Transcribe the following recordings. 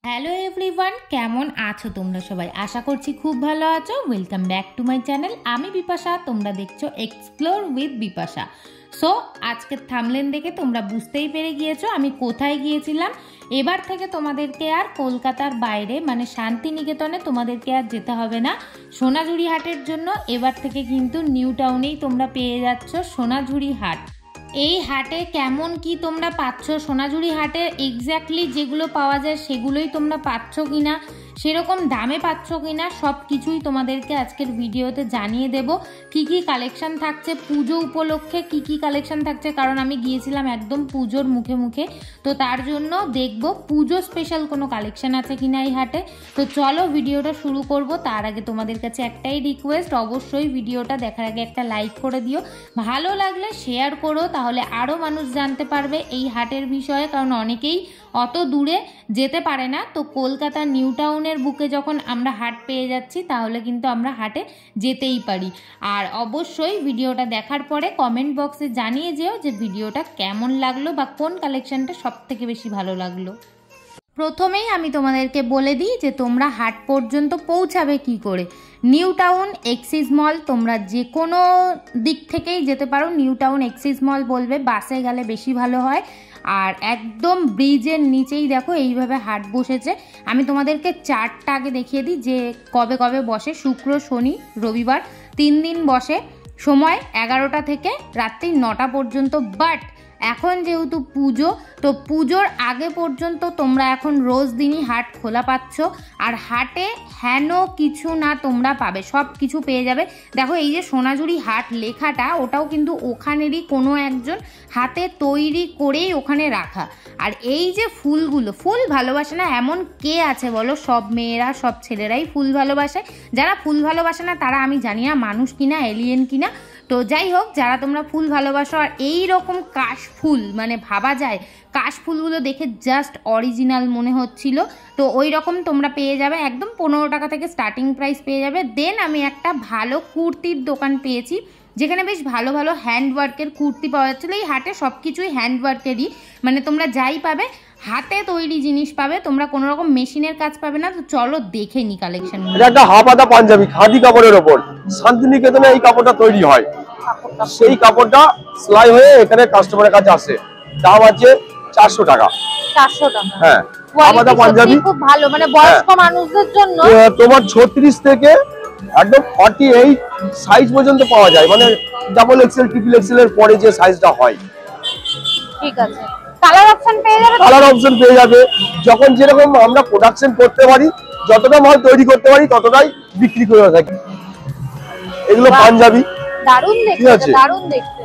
Hello everyone, কেমন আছো তোমরা সবাই? আশা করছি খুব ভালো আছো। Welcome back to my channel. আমি বিপাশা, তোমরা দেখছো এক্সপ্লোর উইথ বিপাশা। সো আজকের থাম্বনেল দেখে তোমরা বুঝতেই পেরে গিয়েছো আমি কোথায় গিয়েছিলাম। এবার থেকে তোমাদেরকে আর কলকাতার বাইরে মানে শান্তিনিকেতনে তোমাদেরকে আর যেতে হবে না সোনাঝুরি হাটের জন্য। এবার থেকে কিন্তু নিউ টাউনেই তোমরা পেয়ে যাচ্ছ সোনাঝুরি হাট। এই হাটে কেমন কি তোমরা পাচ্ছ, সোনাঝুরি হাটে এক্স্যাক্টলি যেগুলো পাওয়া যায় সেগুলোই তোমরা পাচ্ছ কিনা, সেরকম দামে পাচ্ছ কিনা, সব কিছুই তোমাদেরকে আজকের ভিডিওতে জানিয়ে দেব। কি কি কালেকশন থাকছে পুজো উপলক্ষে, কি কি কালেকশন থাকছে, কারণ আমি গিয়েছিলাম একদম পুজোর মুখে মুখে, তো তার জন্য দেখব পুজো স্পেশাল কোনো কালেকশন আছে কিনা এই হাটে। তো চলো ভিডিওটা শুরু করব। তার আগে তোমাদের কাছে একটাই রিকোয়েস্ট, অবশ্যই ভিডিওটা দেখার আগে একটা লাইক করে দিও, ভালো লাগলে শেয়ার করো, তাহলে আরও মানুষ জানতে পারবে এই হাটের বিষয়ে, কারণ অনেকেই অত দূরে যেতে পারে না। তো কলকাতা নিউ টাউনের বুকে যখন আমরা হাট পেয়ে যাচ্ছি তাহলে কিন্তু আমরা হাটে যেতেই পারি। আর অবশ্যই ভিডিওটা দেখার পরে কমেন্ট বক্সে জানিয়ে যেও যে ভিডিওটা কেমন লাগলো বা কোন কালেকশনটা সব থেকে বেশি ভালো লাগলো। প্রথমেই আমি তোমাদেরকে বলে দিই যে তোমরা হাট পর্যন্ত পৌঁছাবে কি করে। নিউ টাউন এক্সিস মল, তোমরা যে কোনো দিক থেকেই যেতে পারো। নিউ টাউন এক্সিস মল বলবে, বাসে গেলে বেশি ভালো হয়। আর একদম ব্রিজের নিচেই দেখো এইভাবে হাট বসেছে। আমি তোমাদেরকে চার্টটা আগে দেখিয়ে দিই যে কবে কবে বসে। শুক্র, শনি, রবিবার 3 দিন বসে। সময় 11টা থেকে রাত্রি 9টা পর্যন্ত। বাট এখন যেহেতু পুজো, তো পুজোর আগে পর্যন্ত তোমরা এখন রোজ দিনই হাট খোলা পাচ্ছ। আর হাটে হেন কিছু না তোমরা পাবে, সব কিছু পেয়ে যাবে। দেখো এই যে সোনাঝুরি হাট লেখাটা, ওটাও কিন্তু ওখানেরই কোনো একজন হাতে তৈরি করেই ওখানে রাখা। আর এই যে ফুলগুলো, ফুল ভালোবাসে না এমন কে আছে বলো? সব মেয়েরা সব ছেলেরাই ফুল ভালোবাসে। যারা ফুল ভালোবাসে না তারা আমি জানি না মানুষ কিনা এলিয়েন কিনা। তো যাই হোক, যারা তোমরা ফুল ভালোবাসো আর এই রকম কাশ ফুল মানে ভাবা যায় কাশ ফুলগুলো দেখে জাস্ট অরিজিনাল মনে হচ্ছিল, তো ওই রকম তোমরা পেয়ে যাবে। একদম 15 টাকা থেকে স্টার্টিং প্রাইস পেয়ে যাবে। দেন আমি একটা ভালো কুর্তির দোকান পেয়েছি যেখানে বেশ ভালো ভালো হ্যান্ডওয়ার্কের কুর্তি পাওয়া যাচ্ছিলো। এই হাটে সব কিছুই হ্যান্ডওয়ার্কেরই, মানে তোমরা যাই পাবে হাতে তৈরি জিনিস পাবে, তোমরা কোনো রকম মেশিনের কাজ পাবে না। তো চলো দেখে নি কালেকশন। এটা একটা হাফাতা পাঞ্জাবি খাদি কাপড়ের ওপর শান্তিনিকেতনে এই কাপড়টা তৈরি হয়। সেই কাপড়টা সেলাই হয়ে এখানে কাস্টমারের কাছে আসে। দাম আছে 400 টাকা। 400 টাকা। হ্যাঁ, হাফাতা পাঞ্জাবি খুব ভালো, মানে বয়স্ক মানুষদের জন্য। তোমার 36 থেকে একদম 48 সাইজ পর্যন্ত পাওয়া যায়, মানে ডাবল এক্সেল ট্রিপল এক্সেল এর পরে যে সাইজটা হয়। ঠিক আছে, কালার অপশন পেয়ে যাবে। কালার অপশন পেয়ে যাবে। যখন যেরকম আমরা প্রোডাকশন করতে পারি, যতটা মাল তৈরি করতে পারি ততটাই বিক্রি করে থাকি। এগুলো পাঞ্জাবি, দারুণ দেখতে, দারুণ দেখতে,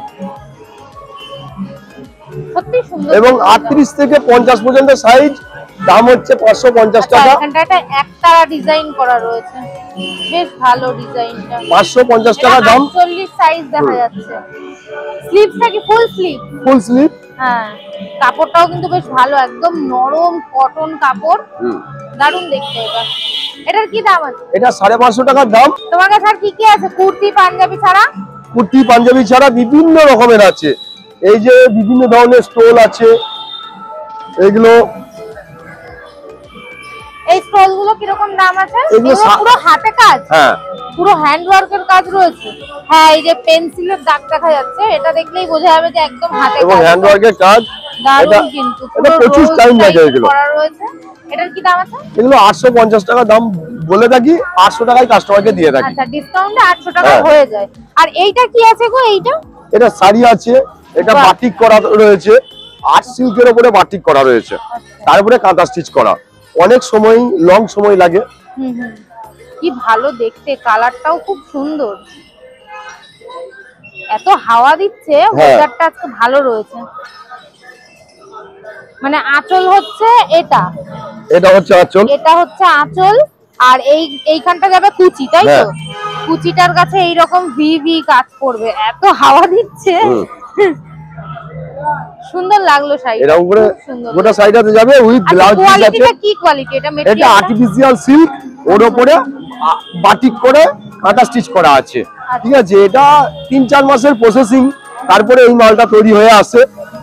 সত্যি সুন্দর। এবং 38 থেকে 50 পর্যন্ত সাইজ। দাম হচ্ছে 550 টাকা। এখানটা একটা ডিজাইন করা রয়েছে, বেশ ভালো ডিজাইনটা। 550 টাকা দাম। 48 সাইজ দেখা যাচ্ছে। স্লিভসটা কি ফুল স্লিভ? Full sleeve. হ্যাঁ, কাপড়টাও কিন্তু বেশ ভালো, একদম নরম কটন কাপড়, দারুণ দেখতে। এটার কি দাম আছে? এটা 550 টাকার দাম। তোমার কাছে আর কি কি আছে কুর্তি পাঞ্জাবি ছাড়া? কুর্তি পাঞ্জাবি ছাড়া বিভিন্ন রকমের আছে। এই যে বিভিন্ন ধরনের স্টোল আছে, এগুলো এই স্টোল গুলো কি রকম দাম আছে? এগুলো পুরো হাতে কাজ। হ্যাঁ, পুরো হ্যান্ড ওয়ার্কের কাজ রয়েছে। হ্যাঁ, এই যে পেন্সিলের দাগ দেখা যাচ্ছে, এটা দেখলেই বোঝা যাবে যে একদম হাতে কাজ এবং হ্যান্ড ওয়ার্কের কাজ। দারুণ কিন্তু এটা প্রচুর টাইম লাগে এগুলো করা রয়েছে। এটার কি দাম আছে? এগুলো 850 টাকা দাম বলে থাকি, 800 টাকায় কাস্টমারকে দিয়ে থাকি। আচ্ছা, ডিসকাউন্টে 800 টাকা হয়ে যায়। আর এইটা কি আছে গো? এইটা এটা শাড়ি আছে, এটা বাটিক করা রয়েছে, আর্ট সিল্কের উপরে বাটিক করা রয়েছে, তারপরে কাঁথা স্টিচ করা। অনেক সময় লং সময় লাগে। কি ভালো দেখতে, কালারটাও খুব সুন্দর। এত হাওয়া দিচ্ছে, ওয়েদারটা আজকে ভালো রয়েছে। মানে আঁচল হচ্ছে এটা, এটা হচ্ছে আঁচল, এটা হচ্ছে আঁচল। আর এইখানটা যাবে কুচি, তাই তো? কুচিটার কাছে এইরকম ভি ভি কাজ করবে। এত হাওয়া দিচ্ছে, সুন্দর লাগলো শাড়ি। এর উপরে গোটা সাইডটাতে যাবে উইথ ব্লাউজ পিস আছে। এটা কি কোয়ালিটি? এটা মেটেরিয়াল, এটা আর্টিফিশিয়াল সিল্ক, ওর উপরে বাটিক করে কাঁথা স্টিচ করা আছে। ঠিক আছে, এটা 3-4 মাসের প্রসেসিং, তারপরে এই মালটা তৈরি হয়ে আসে।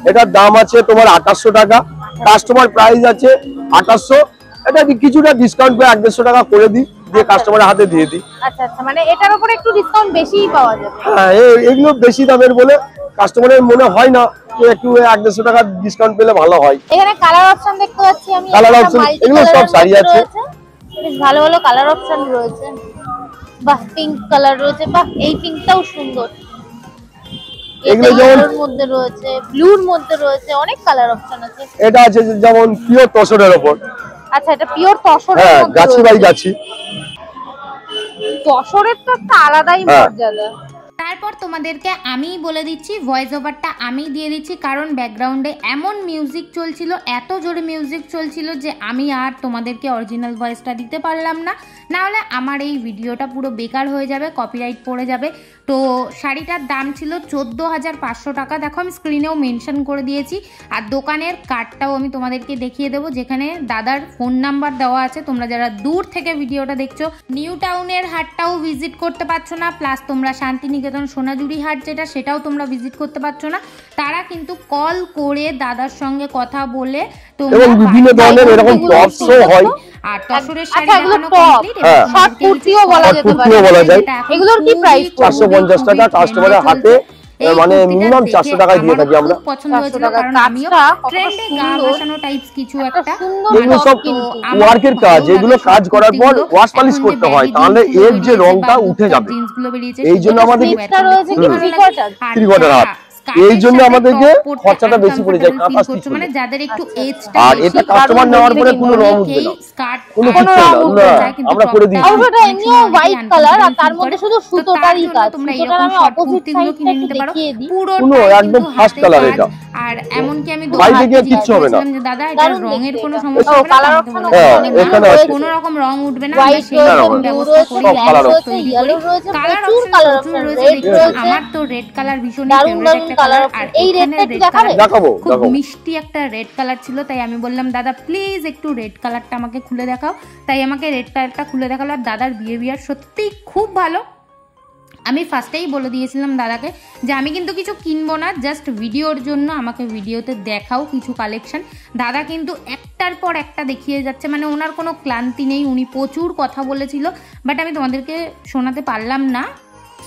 এটার দাম আছে তোমার 2800 টাকা। কাস্টমার প্রাইস আছে 2800, এটা কিছুটা ডিসকাউন্ট করে 150 টাকা করে দিই, দিয়ে কাস্টমারের হাতে দিয়ে দিই। আচ্ছা আচ্ছা, মানে এটার উপরে একটু ডিসকাউন্ট বেশিই পাওয়া যাবে। হ্যাঁ, এগুলো বেশি দামের বলে কাস্টমারের মনে হয় না যে একটু 150 টাকা ডিসকাউন্ট পেলে ভালো হয়। এখানে কালার অপশন দেখতে পাচ্ছি আমি, কালার অপশন এগুলো সব শাড়ি আছে, বেশ ভালো ভালো কালার অপশন রয়েছে। বাহ, পিঙ্ক কালার রয়েছে, বাহ এই পিঙ্কটাও সুন্দর। এগুলো যেমন মধ্যে রয়েছে, ব্লুর মধ্যে রয়েছে, অনেক কালার অপশন আছে। এটা আছে যেমন পিওর তসরের উপর। আচ্ছা, এটা পিওর তসরের হ্যাঁ, মধ্যে গাছি বাই গাছি। তসরের তো একটা আলাদাই মর্যাদা। তারপর তোমাদেরকে আমি বলে দিচ্ছি, ভয়েস ওভারটা আমি দিয়ে দিচ্ছি, কারণ ব্যাকগ্রাউন্ডে এমন মিউজিক চলছিল, এত জোরে মিউজিক চলছিল যে আমি আর তোমাদেরকে অরিজিনাল ভয়েসটা দিতে পারলাম না, না হলে আমার এই ভিডিওটা পুরো বেকার হয়ে যাবে, কপিরাইট পড়ে যাবে। তো শাড়িটার দাম ছিল 14,500 টাকা। দেখো আমি স্ক্রিনেও মেনশন করে দিয়েছি, আর দোকানের কার্ডটাও আমি তোমাদেরকে দেখিয়ে দেবো, যেখানে দাদার ফোন নাম্বার দেওয়া আছে। তোমরা যারা দূর থেকে ভিডিওটা দেখছো, নিউ টাউনের হাটটাও ভিজিট করতে পারছো না, প্লাস তোমরা শান্তিনিকেতন সোনাঝুরি হাট যেটা, সেটাও তোমরা ভিজিট করতে পারছো না, তারা কিন্তু কল করে দাদার সঙ্গে কথা বলে তোমরা বিভিন্ন ধরনের এরকম টপসও হয়। আর তসরের শাড়ি আচ্ছা, এগুলো দেখানো টপ, কমপ্লিট, শর্ট কুর্তিও বলা যেতে পারে। এগুলোর কি প্রাইস? 450 টাকা কাস্টমারের হাতে, মানে মিনিমাম 400 টাকায় দিয়ে থাকি আমরা। পছন্দ হয়েছিল, কারণ আমিও ট্রেন্ডে গা ভাসানো টাইপস কিছু একটা। এগুলো সব ওয়ার্কের কাজ, এগুলো কাজ করার পর ওয়াশ পলিশ করতে হয়, তাহলে এর যে রংটা উঠে যাবে। এই জন্য আমাদের 3 কোয়ার্টার হাত, এই জন্য আমাদেরকে খরচাটা বেশি পড়ে যায় কাঁথা স্টিচ, মানে যাদের একটু এজটা, আর এটা কাস্টমার নেওয়ার পরে কোনো রং উঠবে না, কোনো কিছু না, আমরা করে দিই। আর এটা এমনিও হোয়াইট কালার, আর তার মধ্যে শুধু সুতোটারই কাজ। সুতোটার আমি অপোজিট সাইডটা একটু দেখিয়ে দিই, পুরো একদম ফার্স্ট কালার এটা। আর এমনকি আমি বাইরে গিয়ে কিচ্ছু হবে না, যে দাদা এটা রঙের কোনো সমস্যা হবে না, কালার অপশন এখানে আছে, কোনো রকম রং উঠবে না, হোয়াইট রয়েছে, ব্লু রয়েছে, ব্ল্যাক রয়েছে, ইয়েলো রয়েছে, প্রচুর কালার অপশন, রেড রয়েছে। আমার তো রেড কালার ভীষণ ফেভারিট একটা কালার। আর এই রেডটা একটু দেখাবো, খুব মিষ্টি একটা রেড কালার ছিল, তাই আমি বললাম দাদা প্লিজ একটু রেড কালারটা আমাকে খুলে দেখাও। তাই আমাকে রেড কালারটা খুলে দেখালো, আর দাদার বিহেভিয়ার সত্যি খুব ভালো। আমি ফার্স্টেই বলে দিয়েছিলাম দাদাকে যে আমি কিন্তু কিছু কিনবো না, জাস্ট ভিডিওর জন্য আমাকে ভিডিওতে দেখাও কিছু কালেকশন। দাদা কিন্তু একটার পর একটা দেখিয়ে যাচ্ছে, মানে ওনার কোনো ক্লান্তি নেই, উনি প্রচুর কথা বলেছিল, বাট আমি তোমাদেরকে শোনাতে পারলাম না,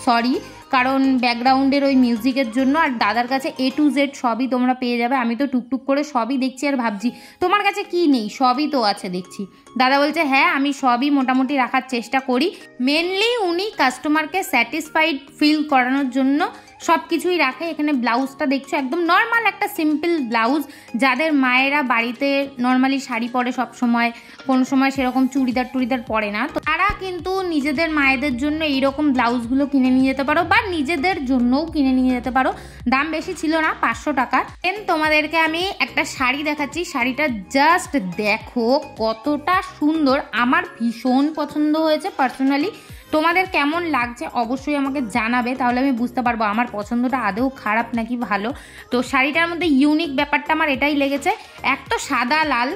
সরি, কারণ ব্যাকগ্রাউন্ডের ওই মিউজিকের জন্য। আর দাদার কাছে A to Z সবই তোমরা পেয়ে যাবে। আমি তো টুকটুক করে সবই দেখছি আর ভাবছি তোমার কাছে কি নেই, সবই তো আছে দেখছি। দাদা বলছে হ্যাঁ আমি সবই মোটামুটি রাখার চেষ্টা করি, মেনলি উনি কাস্টমারকে স্যাটিসফাইড ফিল করানোর জন্য সব কিছুই রাখে। এখানে ব্লাউজটা দেখছো একদম নর্মাল একটা সিম্পল ব্লাউজ, যাদের মায়েরা বাড়িতে নর্মালি শাড়ি পরে সব সময়, কোনো সময় সেরকম চুড়িদার টুড়িদার পরে না, তো তারা কিন্তু নিজেদের মায়েদের জন্য এইরকম ব্লাউজগুলো কিনে নিয়ে যেতে পারো, বা নিজেদের জন্যও কিনে নিয়ে যেতে পারো। দাম বেশি ছিল না, 500 টাকা। দেন তোমাদেরকে আমি একটা শাড়ি দেখাচ্ছি, শাড়িটা জাস্ট দেখো কতটা সুন্দর, আমার ভীষণ পছন্দ হয়েছে পার্সোনালি। তোমাদের কেমন লাগছে অবশ্যই আমাকে জানাবে, তাহলে আমি বুঝতে পারবো আমার পছন্দটা আদৌ খারাপ নাকি ভালো। তো শাড়িটার মধ্যে ইউনিক ব্যাপারটা আমার এটাই লেগেছে, এক তো সাদা লাল,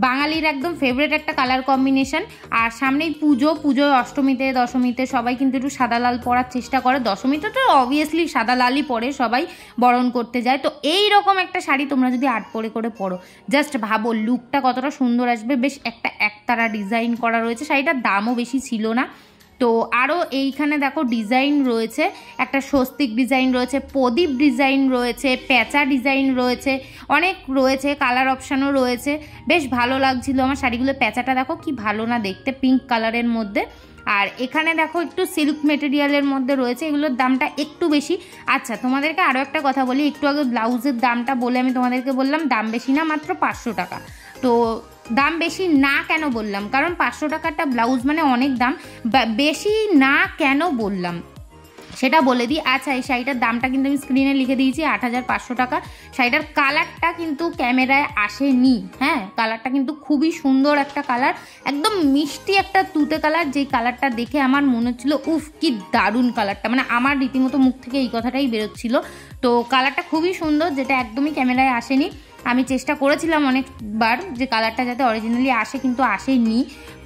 বাঙালির একদম ফেভারিট একটা কালার কম্বিনেশন, আর সামনেই পুজোয় অষ্টমীতে দশমীতে সবাই কিন্তু একটু সাদা লাল পরার চেষ্টা করে, দশমীতে তো অবভিয়াসলি সাদা লালই পরে সবাই বরণ করতে যায়। তো এই রকম একটা শাড়ি তোমরা যদি আট পরে করে পরো, জাস্ট ভাবো লুকটা কতটা সুন্দর আসবে। বেশ একটা একতারা ডিজাইন করা রয়েছে, শাড়িটার দামও বেশি ছিল না। তো আরও এইখানে দেখো ডিজাইন রয়েছে, একটা স্বস্তিক ডিজাইন রয়েছে, প্রদীপ ডিজাইন রয়েছে, প্যাঁচা ডিজাইন রয়েছে, অনেক রয়েছে, কালার অপশানও রয়েছে, বেশ ভালো লাগছিল আমার শাড়িগুলো। প্যাঁচাটা দেখো কি ভালো না দেখতে, পিঙ্ক কালারের মধ্যে। আর এখানে দেখো একটু সিল্ক মেটেরিয়ালের মধ্যে রয়েছে, এগুলোর দামটা একটু বেশি। আচ্ছা তোমাদেরকে আরও একটা কথা বলি, একটু আগে ব্লাউজের দামটা বলে আমি তোমাদেরকে বললাম দাম বেশি না, মাত্র 500 টাকা। তো দাম বেশি না কেন বললাম, কারণ 500 টাকাটা ব্লাউজ মানে অনেক দাম, বেশি না কেন বললাম সেটা বলে দিই। আচ্ছা এই শাড়িটার দামটা কিন্তু আমি স্ক্রিনে লিখে দিয়েছি, 8500 টাকা। শাড়িটার কালারটা কিন্তু ক্যামেরায় আসেনি, হ্যাঁ কালারটা কিন্তু খুবই সুন্দর একটা কালার, একদম মিষ্টি একটা তুতে কালার, যেই কালারটা দেখে আমার মনে হচ্ছিল উফ কি দারুণ কালারটা, মানে আমার রীতিমতো মুখ থেকে এই কথাটাই বেরোচ্ছিল। তো কালারটা খুবই সুন্দর, যেটা একদমই ক্যামেরায় আসেনি। আমি চেষ্টা করেছিলাম অনেকবার যে কালারটা যাতে অরিজিনালি আসে, কিন্তু আসেনি,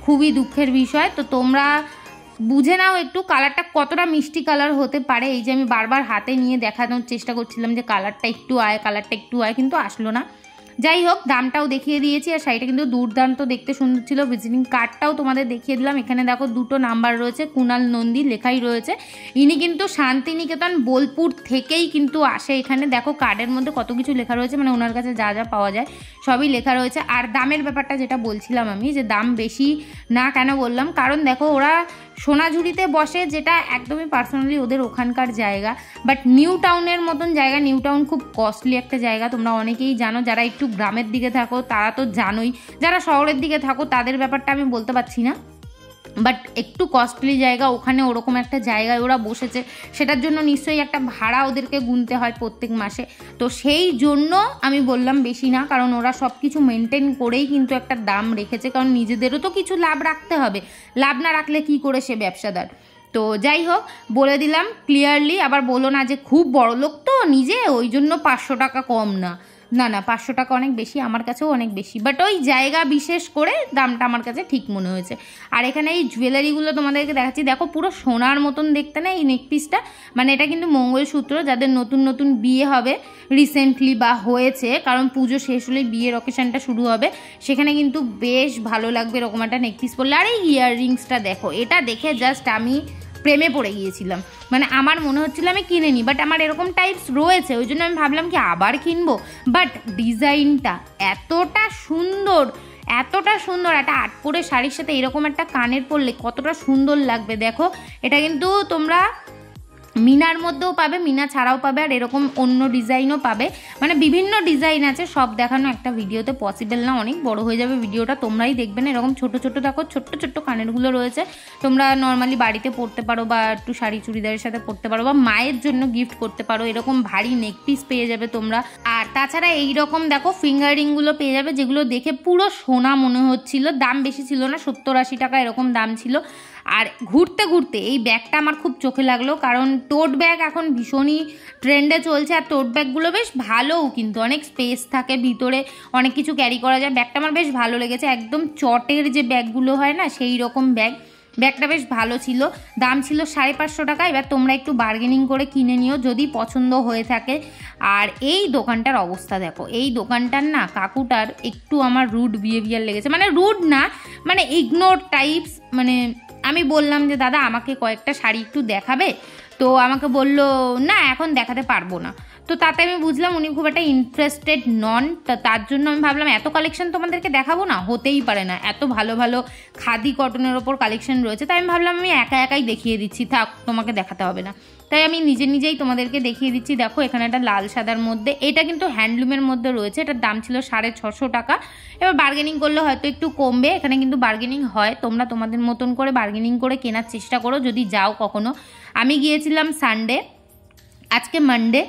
খুবই দুঃখের বিষয়। তো তোমরা বুঝে নাও একটু কালারটা কতটা মিষ্টি কালার হতে পারে। এই যে আমি বারবার হাতে নিয়ে দেখানোর চেষ্টা করছিলাম যে কালারটা একটু আয়, কালারটা একটু আয়, কিন্তু আসলো না। যাই হোক, দামটাও দেখিয়ে দিয়েছি আর শাড়িটা কিন্তু দুর্দান্ত দেখতে সুন্দর ছিল। ভিজিটিং কার্ডটাও তোমাদের দেখিয়ে দিলাম। এখানে দেখো 2টো নাম্বার রয়েছে, কুণাল নন্দী লেখাই রয়েছে। ইনি কিন্তু শান্তিনিকেতন বোলপুর থেকেই কিন্তু আসে। এখানে দেখো কার্ডের মধ্যে কত কিছু লেখা রয়েছে, মানে ওনার কাছে যা যা পাওয়া যায় সবই লেখা রয়েছে। আর দামের ব্যাপারটা যেটা বলছিলাম আমি, যে দাম বেশি না কেন বললাম, কারণ দেখো ওরা সোনাঝুরিতে বসে, যেটা একদমই পার্সোনালি ওদের ওখানকার জায়গা। বাট নিউ টাউনের মতন জায়গা, নিউ টাউন খুব কস্টলি একটা জায়গা, তোমরা অনেকেই জানো। যারা একটু গ্রামের দিকে থাকো তারা তো জানোই, যারা শহরের দিকে থাকো তাদের ব্যাপারটা আমি বলতে পারছি না। বাট একটু কস্টলি জায়গা, ওখানে ওরকম একটা জায়গায় ওরা বসেছে, সেটার জন্য নিশ্চয়ই একটা ভাড়া ওদেরকে গুনতে হয় প্রত্যেক মাসে। তো সেই জন্য আমি বললাম বেশি না, কারণ ওরা সব কিছু মেনটেন করেই কিন্তু একটা দাম রেখেছে, কারণ নিজেদেরও তো কিছু লাভ রাখতে হবে, লাভ না রাখলে কি করে সে ব্যবসাদার। তো যাই হোক, বলে দিলাম ক্লিয়ারলি, আবার বলো না যে খুব বড় লোক তো নিজে ওই জন্য 500 টাকা কম না, না না 500 টাকা অনেক বেশি, আমার কাছেও অনেক বেশি, বাট ওই জায়গা বিশেষ করে দামটা আমার কাছে ঠিক মনে হয়েছে। আর এখানে এই জুয়েলারিগুলো তোমাদেরকে দেখাচ্ছি, দেখো পুরো সোনার মতন দেখতে না এই নেকপিসটা, মানে এটা কিন্তু মঙ্গলসূত্র। যাদের নতুন নতুন বিয়ে হবে রিসেন্টলি বা হয়েছে, কারণ পুজো শেষ হলেই বিয়ের অকেশনটা শুরু হবে, সেখানে কিন্তু বেশ ভালো লাগবে এরকম একটা নেকপিস পরলে। আর এই ইয়াররিংসটা দেখো, এটা দেখে জাস্ট আমি প্রেমে পড়ে গিয়েছিলাম, মানে আমার মনে হচ্ছিল আমি কিনে নিই, বাট আমার এরকম টাইপস রয়েছে, ওই জন্য আমি ভাবলাম কি আবার কিনবো। বাট ডিজাইনটা এতটা সুন্দর, এতটা সুন্দর, একটা 8 পরে শাড়ির সাথে এরকম একটা কানের পরলে কতটা সুন্দর লাগবে দেখো। এটা কিন্তু তোমরা মিনার মধ্যেও পাবে, মিনা ছাড়াও পাবে, আর এরকম অন্য ডিজাইনও পাবে, মানে বিভিন্ন ডিজাইন আছে। সব দেখানো একটা ভিডিওতে পসিবল না, অনেক বড় হয়ে যাবে ভিডিওটা, তোমরাই দেখবে না। এরকম ছোট ছোট দেখো, ছোট্ট ছোট্ট কানেরগুলো রয়েছে, তোমরা নর্মালি বাড়িতে পরতে পারো, বা একটু শাড়ি চুড়িদারের সাথে পরতে পারো, বা মায়ের জন্য গিফট করতে পারো। এরকম ভারী নেক পিস পেয়ে যাবে তোমরা। আর তাছাড়া এইরকম দেখো ফিঙ্গারিংগুলো পেয়ে যাবে, যেগুলো দেখে পুরো সোনা মনে হচ্ছিল। দাম বেশি ছিল না, 70-80 টাকা এরকম দাম ছিল। আর ঘুরতে ঘুরতে এই ব্যাগটা আমার খুব চোখে লাগলো, কারণ টোট ব্যাগ এখন ভীষণই ট্রেন্ডে চলছে, আর টোট ব্যাগগুলো বেশ ভালোও, কিন্তু অনেক স্পেস থাকে ভিতরে, অনেক কিছু ক্যারি করা যায়। ব্যাগটা আমার বেশ ভালো লেগেছে, একদম চটের যে ব্যাগগুলো হয় না সেই রকম ব্যাগ। ব্যাগটা বেশ ভালো ছিল, দাম ছিল 550 টাকা। এবার তোমরা একটু বার্গেনিং করে কিনে নিও যদি পছন্দ হয়ে থাকে। আর এই দোকানটার অবস্থা দেখো, এই দোকানটার না কাকুটার একটু আমার রুড বিহেভিয়ার লেগেছে, মানে রুড না, মানে ইগনোর টাইপস। মানে আমি বললাম যে দাদা আমাকে কয়েকটা শাড়ি একটু দেখাবে, তো আমাকে বলল না এখন দেখাতে পারবো না। তো তাতে আমি বুঝলাম উনি খুব একটা ইন্টারেস্টেড নন। তার জন্য আমি ভাবলাম এত কালেকশন তোমাদেরকে দেখাবো না, হতেই পারে না, এত ভালো ভালো খাদি কটনের ওপর কালেকশন রয়েছে। তাই আমি ভাবলাম আমি একা একাই দেখিয়ে দিচ্ছি, থাক তোমাকে দেখাতে হবে না। তাই আমি নিজে নিজেই তোমাদেরকে দেখিয়ে দিচ্ছি। দেখো এখানে একটা লাল সাদার মধ্যে, এটা কিন্তু হ্যান্ডলুমের মধ্যে রয়েছে, এটার দাম ছিল 650 টাকা। এবার বার্গেনিং করলে হয়তো একটু কমবে, এখানে কিন্তু বার্গেনিং হয়, তোমরা তোমাদের মতন করে বার্গেনিং করে কেনার চেষ্টা করো যদি যাও কখনো। আমি গিয়েছিলাম সানডে, আজকে মানডে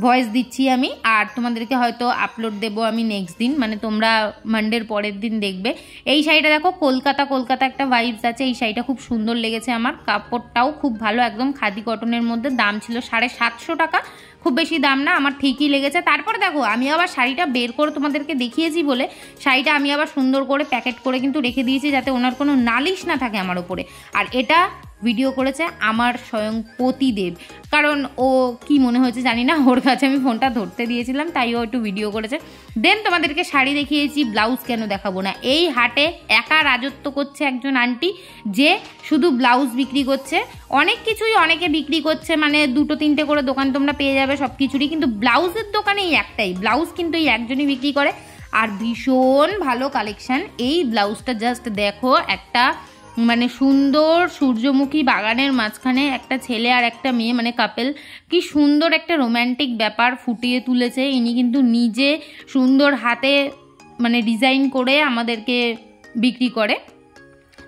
ভয়েস দিচ্ছি আমি, আর তোমাদেরকে হয়তো আপলোড দেবো আমি নেক্সট দিন, মানে তোমরা মানডের পরের দিন দেখবে। এই শাড়িটা দেখো কলকাতা কলকাতা একটা ভাইবস আছে, এই শাড়িটা খুব সুন্দর লেগেছে আমার, কাপড়টাও খুব ভালো, একদম খাদি কটনের মধ্যে। দাম ছিল 750 টাকা, খুব বেশি দাম না, আমার ঠিকই লেগেছে। তারপরে দেখো আমি আবার শাড়িটা বের করে তোমাদেরকে দেখিয়েছি বলে শাড়িটা আমি আবার সুন্দর করে প্যাকেট করে কিন্তু রেখে দিয়েছি, যাতে ওনার কোনো নালিশ না থাকে আমার ওপরে। আর এটা ভিডিও করেছে আমার স্বয়ং পতিদেব, কারণ ও কি মনে হয়েছে জানি না, ওর কাছে আমি ফোনটা ধরতে দিয়েছিলাম তাই ও একটু ভিডিও করেছে। দেন তোমাদেরকে শাড়ি দেখিয়েছি, ব্লাউজ কেন দেখাবো না। এই হাটে একা রাজত্ব করছে একজন আন্টি, যে শুধু ব্লাউজ বিক্রি করছে, অনেক কিছুই অনেকে বিক্রি করছে, মানে 2-3টে করে দোকান তোমরা পেয়ে যাবে সব কিছুরই, কিন্তু ব্লাউজের দোকানে এই একটাই, ব্লাউজ কিন্তু এই একজনই বিক্রি করে, আর ভীষণ ভালো কালেকশান। এই ব্লাউজটা জাস্ট দেখো, একটা মানে সুন্দর সূর্যমুখী বাগানের মাঝখানে একটা ছেলে আর একটা মেয়ে, মানে কাপেল, কি সুন্দর একটা রোম্যান্টিক ব্যাপার ফুটিয়ে তুলেছে। ইনি কিন্তু নিজে সুন্দর হাতে মানে ডিজাইন করে আমাদেরকে বিক্রি করে।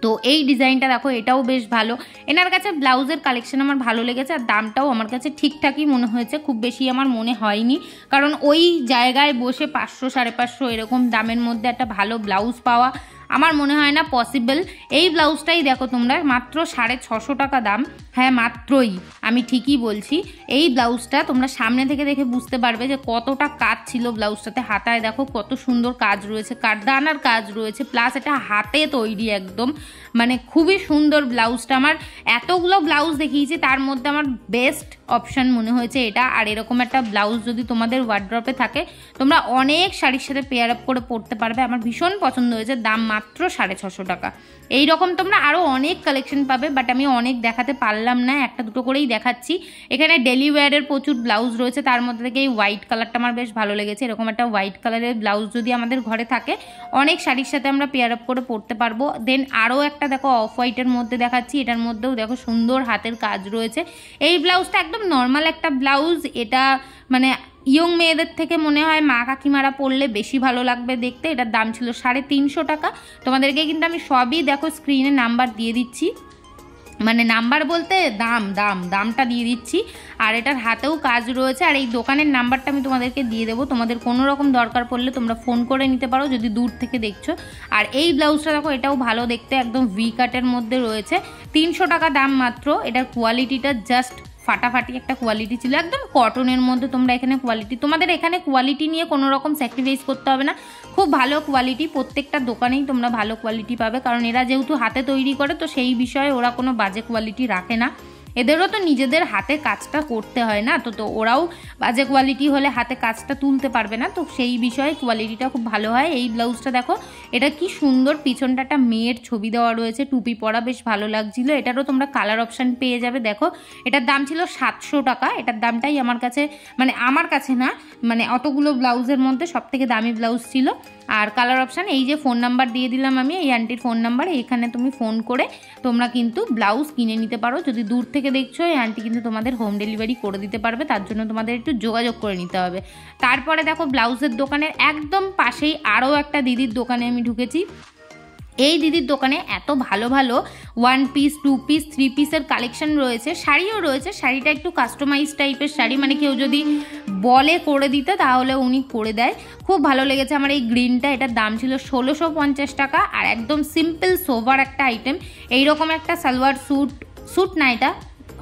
তো এই ডিজাইনটা দেখো, এটাও বেশ ভালো। এনার কাছে ব্লাউজের কালেকশন আমার ভালো লেগেছে, আর দামটাও আমার কাছে ঠিকঠাকই মনে হয়েছে, খুব বেশি আমার মনে হয়নি, কারণ ওই জায়গায় বসে 500-550 এরকম দামের মধ্যে একটা ভালো ব্লাউজ পাওয়া আমার মনে হয় না পসিবল। এই ব্লাউজটাই দেখো তোমরা, মাত্র 650 টাকা দাম, হ্যাঁ মাত্রই, আমি ঠিকই বলছি। এই ব্লাউজটা তোমরা সামনে থেকে দেখে বুঝতে পারবে যে কতটা কাজ ছিল ব্লাউজটাতে। হাতায় দেখো কত সুন্দর কাজ রয়েছে, কাঠদানার কাজ রয়েছে, প্লাস এটা হাতে তৈরি একদম, মানে খুবই সুন্দর ব্লাউজটা। আমার এতগুলো ব্লাউজ দেখিয়েছি, তার মধ্যে আমার বেস্ট অপশান মনে হয়েছে এটা। আর এরকম একটা ব্লাউজ যদি তোমাদের ওয়ার্ড্রপে থাকে তোমরা অনেক শাড়ির সাথে পেয়ার আপ করে পরতে পারবে। আমার ভীষণ পছন্দ হয়েছে, দাম মাত্র 650 টাকা। এই রকম তোমরা আরও অনেক কালেকশন পাবে, বাট আমি অনেক দেখাতে পারলাম না, একটা দুটো করেই দেখাচ্ছি। এখানে ডেলি ওয়্যারের প্রচুর ব্লাউজ রয়েছে, তার মধ্যে থেকে এই হোয়াইট কালারটা আমার বেশ ভালো লেগেছে। এরকম একটা হোয়াইট কালারের ব্লাউজ যদি আমাদের ঘরে থাকে অনেক শাড়ির সাথে আমরা পেয়ার আপ করে পরতে পারবো। দেন আরও একটা দেখো অফ হোয়াইটের মধ্যে দেখাচ্ছি, এটার মধ্যেও দেখো সুন্দর হাতের কাজ রয়েছে। এই ব্লাউজটা একদম নর্মাল একটা ব্লাউজ, এটা মানে ইয়ং মেয়েদের থেকে মনে হয় মা কাকিমারা পরলে বেশি ভালো লাগবে দেখতে। এটার দাম ছিল 350 টাকা। তোমাদেরকে কিন্তু আমি সবই দেখো স্ক্রিনে নাম্বার দিয়ে দিচ্ছি, মানে নাম্বার বলতে দামটা দিয়ে দিচ্ছি। আর এটার হাতেও কাজ রয়েছে, আর এই দোকানের নাম্বারটা আমি তোমাদেরকে দিয়ে দেবো। তোমাদের কোনো রকম দরকার পড়লে তোমরা ফোন করে নিতে পারো যদি দূর থেকে দেখছো। আর এই ব্লাউজটা দেখো, এটাও ভালো দেখতে, একদম ভি কাটের মধ্যে রয়েছে, 300 টাকা দাম মাত্র। এটার কোয়ালিটিটা জাস্ট ফাটাফাটি একটা কোয়ালিটি ছিল, একদম কটনের মধ্যে। তোমরা এখানে তোমাদের এখানে কোয়ালিটি নিয়ে কোনো রকম স্যাক্রিফাইস করতে হবে না, খুব ভালো কোয়ালিটি। প্রত্যেকটা দোকানেই তোমরা ভালো কোয়ালিটি পাবে, কারণ এরা যেহেতু হাতে তৈরি করে তো সেই বিষয়ে ওরা কোনো বাজে কোয়ালিটি রাখে না। এদেরও তো নিজেদের হাতে কাজটা করতে হয় না, তো ওরাও বাজে কোয়ালিটি হলে হাতে কাজটা তুলতে পারবে না, তো সেই বিষয়ে কোয়ালিটিটা খুব ভালো হয়। এই ব্লাউজটা দেখো, এটা কি সুন্দর, পিছনটা একটা মেয়ের ছবি দেওয়া রয়েছে, টুপি পরা, বেশ ভালো লাগছিল। এটারও তোমরা কালার অপশান পেয়ে যাবে। দেখো এটার দাম ছিল 700 টাকা। এটার দামটাই আমার কাছে না, মানে অতগুলো ব্লাউজের মধ্যে সব থেকে দামি ব্লাউজ ছিল। আর কালার অপশান, এই যে ফোন নাম্বার দিয়ে দিলাম আমি, এই আন্টির ফোন নাম্বার, এখানে তুমি ফোন করে তোমরা কিন্তু ব্লাউজ কিনে নিতে পারো। যদি দূর থেকে দেখছো, এই আন্টি কিন্তু তোমাদের হোম ডেলিভারি করে দিতে পারবে, তার জন্য তোমাদের একটু যোগাযোগ করে নিতে হবে। তারপরে দেখো ব্লাউজের দোকানের একদম পাশেই আরও একটা দিদির দোকানে আমি ঢুকেছি। এই দিদির দোকানে এত ভালো ভালো 1 পিস 2 পিস 3 পিসের কালেকশন রয়েছে, শাড়িও রয়েছে। শাড়িটা একটু কাস্টমাইজ টাইপের শাড়ি, মানে কেউ যদি বলে করে দিতে তাহলে উনি করে দেয়। খুব ভালো লেগেছে আমার এই গ্রিনটা, এটার দাম ছিল 1650 টাকা। আর একদম সিম্পল সোভার একটা আইটেম, এইরকম একটা সালোয়ার স্যুট না, এটা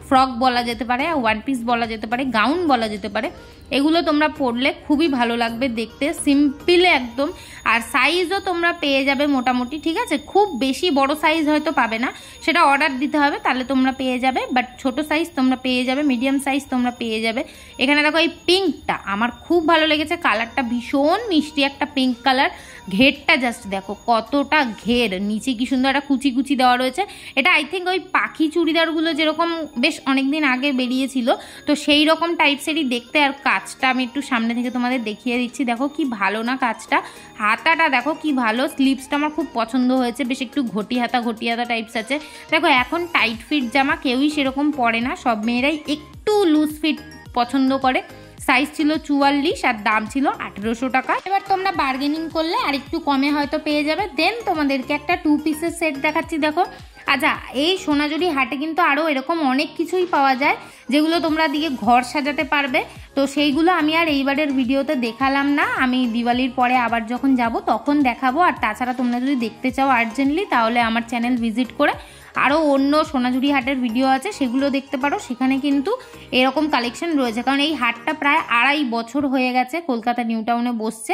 ফ্রক বলা যেতে পারে, 1 পিস বলা যেতে পারে, গাউন বলা যেতে পারে। এগুলো তোমরা পরলে খুবই ভালো লাগবে দেখতে, সিম্পলে একদম। আর সাইজও তোমরা পেয়ে যাবে মোটামুটি, ঠিক আছে? খুব বেশি বড় সাইজ হয়তো পাবে না, সেটা অর্ডার দিতে হবে, তাহলে তোমরা পেয়ে যাবে। বাট ছোট সাইজ তোমরা পেয়ে যাবে, মিডিয়াম সাইজ তোমরা পেয়ে যাবে। এখানে দেখো এই পিঙ্কটা আমার খুব ভালো লেগেছে, কালারটা ভীষণ মিষ্টি একটা পিঙ্ক কালার। ঘেরটা জাস্ট দেখো কতটা ঘের, নিচে কি সুন্দর একটা কুচি কুচি দেওয়া রয়েছে। এটা আই থিঙ্ক ওই পাখি চুড়িদারগুলো যেরকম বেশ অনেকদিন আগে বেরিয়েছিল, তো সেই রকম টাইপসেরই দেখতে। আর কাজটা আমি একটু সামনে থেকে তোমাদের দেখিয়ে দিচ্ছি, দেখো কি ভালো না কাজটা। হাতাটা দেখো কি ভালো, স্লিভসটা আমার খুব পছন্দ হয়েছে, বেশ একটু ঘটি হাতা টাইপস আছে। দেখো এখন টাইট ফিট জামা কেউই সেরকম পরে না, সব মেয়েরাই একটু লুজ ফিট পছন্দ করে। সাইজ ছিল 44 আর দাম ছিল 1800 টাকা। এবার তোমরা বার্গেনিং করলে আর একটু কমে হয়তো পেয়ে যাবে। দেন তোমাদেরকে একটা 2 পিসের সেট দেখাচ্ছি, দেখো। আচ্ছা, এই সোনাঝুরি হাটে কিন্তু আরও এরকম অনেক কিছুই পাওয়া যায় যেগুলো তোমরা দিয়ে ঘর সাজাতে পারবে। তো সেইগুলো আমি আর এইবারের ভিডিওতে দেখালাম না, আমি দিওয়ালির পরে আবার যখন যাব তখন দেখাবো। আর তাছাড়া তোমরা যদি দেখতে চাও আর্জেন্টলি, তাহলে আমার চ্যানেল ভিজিট করে আরও অন্য সোনাঝুরি হাটের ভিডিও আছে, সেগুলো দেখতে পারো। সেখানে কিন্তু এরকম কালেকশন রয়েছে, কারণ এই হাটটা প্রায় 2.5 বছর হয়ে গেছে কলকাতা নিউ টাউনে বসছে।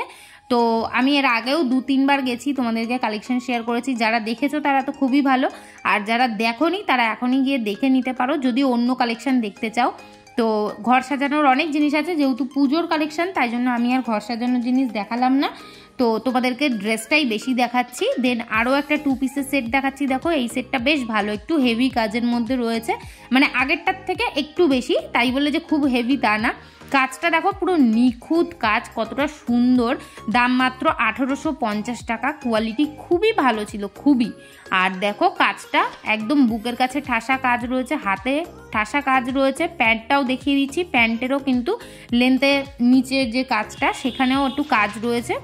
তো আমি এর আগেও 2-3 বার গেছি, তোমাদেরকে কালেকশন শেয়ার করেছি। যারা দেখেছো তারা তো খুবই ভালো, আর যারা দেখোনি তারা এখনই গিয়ে দেখে নিতে পারো যদি অন্য কালেকশন দেখতে চাও। তো ঘর সাজানোর অনেক জিনিস আছে, যেহেতু পুজোর কালেকশন তাই জন্য আমি আর ঘর সাজানোর জিনিস দেখালাম না, তো তোমাদেরকে ড্রেসটাই বেশি দেখাচ্ছি। দেন আরও একটা 2 পিসের সেট দেখাচ্ছি, দেখো এই সেটটা বেশ ভালো, একটু হেভি কাজের মধ্যে রয়েছে, মানে আগেরটার থেকে একটু বেশি, তাই বলে যে খুব হেভি তা না। কাজটা দেখো পুরো নিখুঁত কাজ, কতটা সুন্দর। দাম মাত্র 1850 টাকা, কোয়ালিটি খুবই ভালো ছিল, খুবই। আর দেখো কাজটা একদম বুকের কাছে ঠাসা কাজ রয়েছে, হাতে ঠাসা কাজ রয়েছে। প্যান্টটাও দেখিয়ে দিচ্ছি, প্যান্টেরও কিন্তু লেন্থের নিচের যে কাজটা সেখানেও একটু কাজ রয়েছে।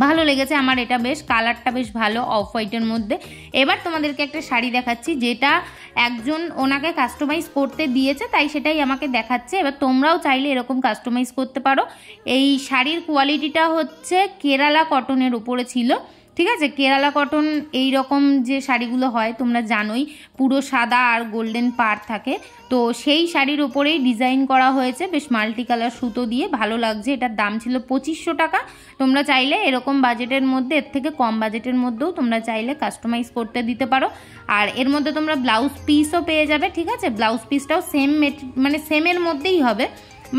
ভালো লেগেছে আমার এটা, বেশ কালারটা বেশ ভালো, অফ হোয়াইটের মধ্যে। এবার তোমাদেরকে একটা শাড়ি দেখাচ্ছি, যেটা একজন ওনাকে কাস্টমাইজ করতে দিয়েছে, তাই সেটাই আমাকে দেখাচ্ছে। এবার তোমরাও চাইলে এরকম কাস্টমাইজ করতে পারো। এই শাড়ির কোয়ালিটিটা হচ্ছে কেরালা কটনের উপরে ছিল, ঠিক আছে। কেরালা কটন এই রকম যে শাড়িগুলো হয় তোমরা জানোই, পুরো সাদা আর গোল্ডেন পাড় থাকে, তো সেই শাড়ির ওপরেই ডিজাইন করা হয়েছে বেশ মাল্টি কালার সুতো দিয়ে, ভালো লাগছে। এটার দাম ছিল 2500 টাকা। তোমরা চাইলে এরকম বাজেটের মধ্যে, এর থেকে কম বাজেটের মধ্যেও তোমরা চাইলে কাস্টমাইজ করতে দিতে পারো। আর এর মধ্যে তোমরা ব্লাউজ পিসও পেয়ে যাবে, ঠিক আছে। ব্লাউজ পিসটাও সেম মানে সেমের মধ্যেই হবে,